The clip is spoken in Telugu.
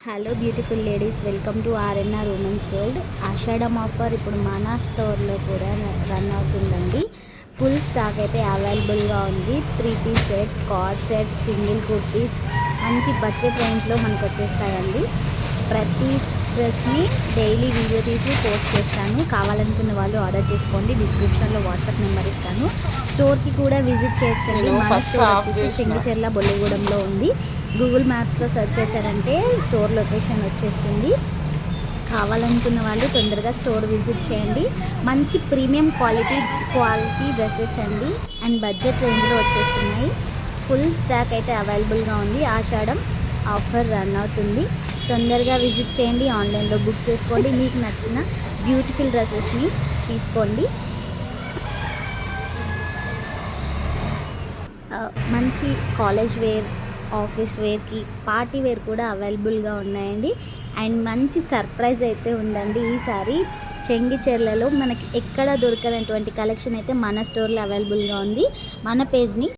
Hello beautiful ladies, welcome to RNR women's world. Ashadam offer ఇప్పుడు మన స్టోర్లో కూడా రన్ అవుతుందండి. ఫుల్ స్టాక్ అయితే అవైలబుల్గా ఉంది. 3 piece sets, card sets, single kurtis మంచి బడ్జెట్ రేంజ్లో మనకు వచ్చేస్తాయండి. ప్రతి డ్రెస్ని డైలీ వీడియో తీసి పోస్ట్ చేస్తాను. కావాలనుకున్న వాళ్ళు ఆర్డర్ చేసుకోండి. డిస్క్రిప్షన్లో వాట్సాప్ నెంబర్ ఇస్తాను. స్టోర్కి కూడా విజిట్ చేయొచ్చండి. మన స్టోర్ వచ్చేసి చెంగిచెర్ల బొల్లిగూడెంలో ఉంది. గూగుల్ మ్యాప్స్లో సెర్చ్ చేశారంటే స్టోర్ లొకేషన్ వచ్చేస్తుంది. కావాలనుకున్న వాళ్ళు తొందరగా స్టోర్ విజిట్ చేయండి. మంచి ప్రీమియం క్వాలిటీ డ్రెస్సెస్ అండి అండ్ బడ్జెట్ రేంజ్లో వచ్చేస్తున్నాయి. ఫుల్ స్టాక్ అయితే అవైలబుల్గా ఉంది. ఆషాఢం ఆఫర్ రన్ అవుతుంది. తొందరగా విజిట్ చేయండి. ఆన్లైన్లో బుక్ చేసుకోండి. మీకు నచ్చిన బ్యూటిఫుల్ డ్రెస్సెస్ని తీసుకోండి. మంచి కాలేజ్ వేర్, ఆఫీస్ వేర్కి, పార్టీ వేర్ కూడా అవైలబుల్గా ఉన్నాయండి. అండ్ మంచి సర్ప్రైజ్ అయితే ఉందండి. ఈసారి చెంగిచెర్లలో మనకి ఎక్కడ దొరకనటువంటి కలెక్షన్ అయితే మన స్టోర్లో అవైలబుల్గా ఉంది. మన పేజ్ని